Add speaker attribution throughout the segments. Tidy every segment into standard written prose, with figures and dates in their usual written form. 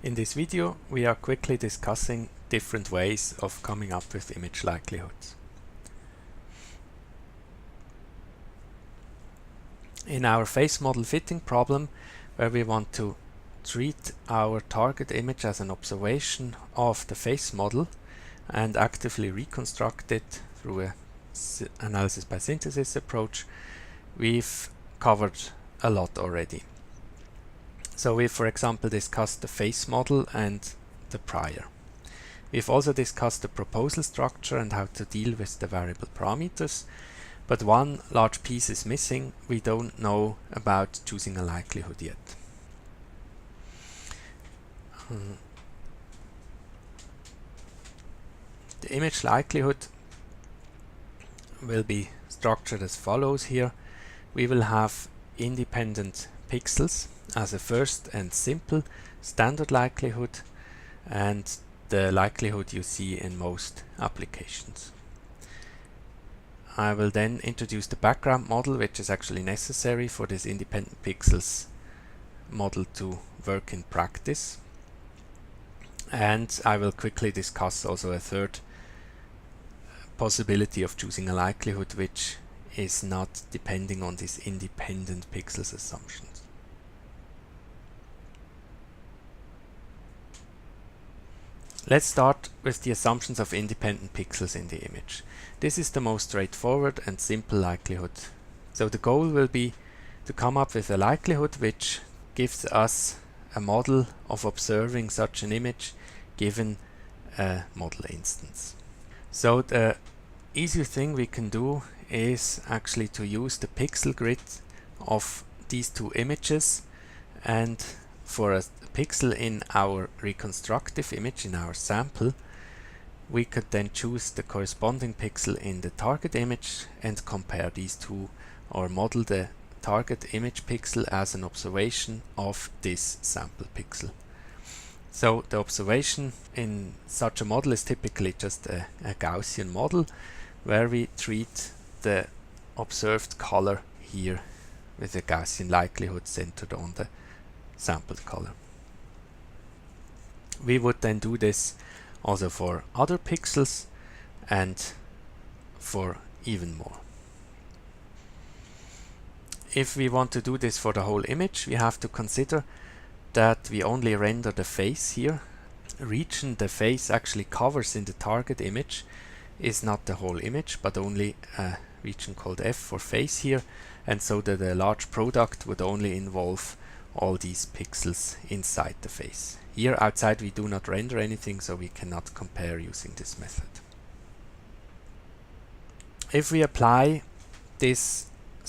Speaker 1: In this video, we are quickly discussing different ways of coming up with image likelihoods. In our face model fitting problem, where we want to treat our target image as an observation of the face model and actively reconstruct it through a analysis by synthesis approach, we've covered a lot already. So we've, for example, discussed the face model and the prior. We've also discussed the proposal structure and how to deal with the variable parameters, but one large piece is missing. We don't know about choosing a likelihood yet. The image likelihood will be structured as follows here. We will have independent pixels as a first and simple standard likelihood, and the likelihood you see in most applications. I will then introduce the background model, which is actually necessary for this independent pixels model to work in practice. And I will quickly discuss also a third possibility of choosing a likelihood which is not depending on these independent pixels assumptions. Let's start with the assumptions of independent pixels in the image. This is the most straightforward and simple likelihood. So the goal will be to come up with a likelihood which gives us a model of observing such an image given a model instance. So the easiest thing we can do is actually to use the pixel grid of these two images, and for a pixel in our reconstructive image, in our sample, we could then choose the corresponding pixel in the target image and compare these two, or model the target image pixel as an observation of this sample pixel. So the observation in such a model is typically just a Gaussian model where we treat the observed color here with a Gaussian likelihood centered on the sampled color. We would then do this also for other pixels and for even more. If we want to do this for the whole image, we have to consider that we only render the face here. Region the face actually covers in the target image is not the whole image, but only a region called F for face here, and so that the large product would only involve all these pixels inside the face. Here outside we do not render anything, so we cannot compare using this method. If we apply this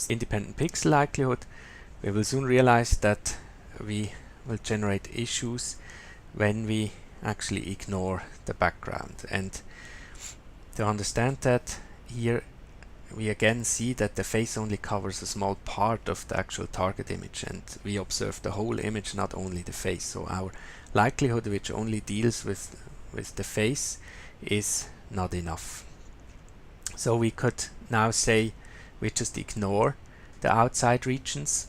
Speaker 1: independent pixel likelihood, we will soon realize that we will generate issues when we actually ignore the background. And to understand that, here we again see that the face only covers a small part of the actual target image, and we observe the whole image, not only the face. So our likelihood, which only deals with the face, is not enough. So we could now say we just ignore the outside regions,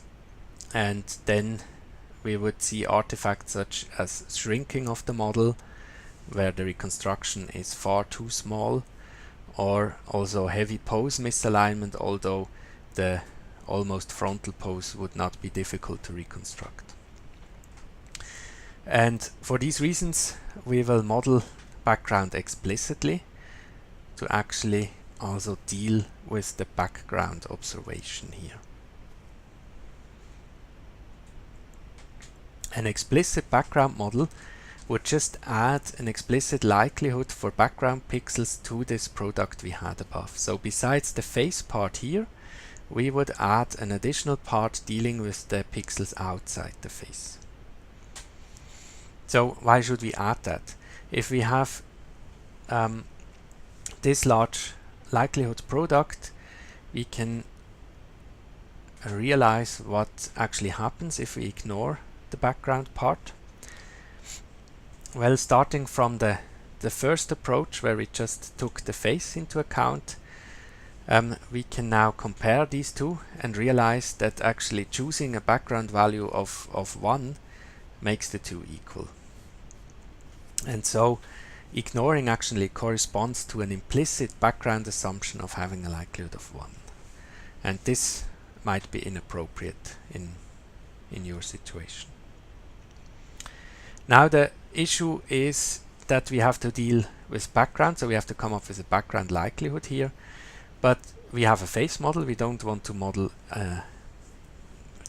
Speaker 1: and then we would see artifacts such as shrinking of the model, where the reconstruction is far too small, or also heavy pose misalignment, although the almost frontal pose would not be difficult to reconstruct. And for these reasons, we will model background explicitly to actually also deal with the background observation here. An explicit background model would just add an explicit likelihood for background pixels to this product we had above. So besides the face part here, we would add an additional part dealing with the pixels outside the face. So why should we add that? If we have this large likelihood product, we can realize what actually happens if we ignore the background part. Well, starting from the first approach, where we just took the face into account, we can now compare these two and realize that actually choosing a background value of 1 makes the two equal. And so ignoring actually corresponds to an implicit background assumption of having a likelihood of 1. And this might be inappropriate in your situation. Now the issue is that we have to deal with background, so we have to come up with a background likelihood here, but we have a phase model. We don't want to model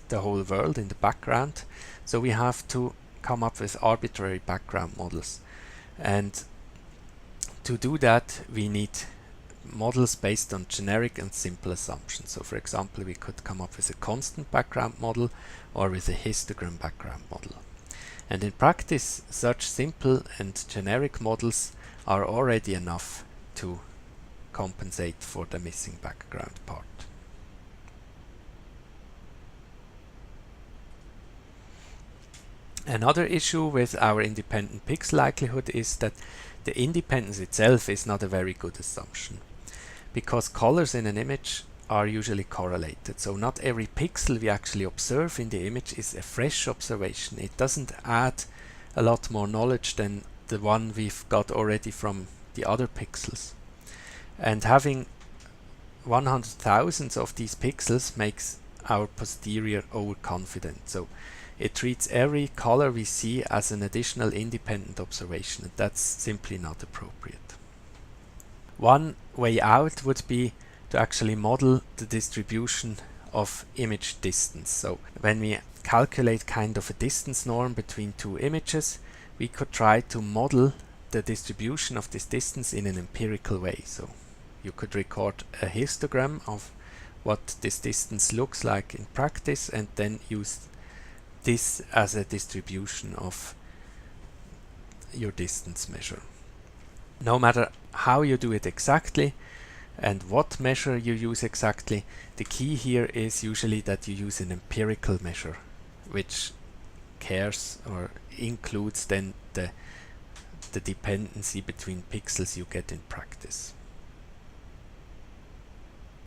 Speaker 1: the whole world in the background, so we have to come up with arbitrary background models. And to do that, we need models based on generic and simple assumptions. So for example, we could come up with a constant background model or with a histogram background model. And in practice, such simple and generic models are already enough to compensate for the missing background part. Another issue with our independent pixel likelihood is that the independence itself is not a very good assumption, because colors in an image are usually correlated. So not every pixel we actually observe in the image is a fresh observation. It doesn't add a lot more knowledge than the one we've got already from the other pixels. And having 100,000 of these pixels makes our posterior overconfident. So it treats every color we see as an additional independent observation, and that's simply not appropriate. One way out would be to actually model the distribution of image distance. So when we calculate kind of a distance norm between two images, we could try to model the distribution of this distance in an empirical way. So you could record a histogram of what this distance looks like in practice and then use this as a distribution of your distance measure. No matter how you do it exactly and what measure you use exactly, the key here is usually that you use an empirical measure, which cares or includes then the dependency between pixels you get in practice.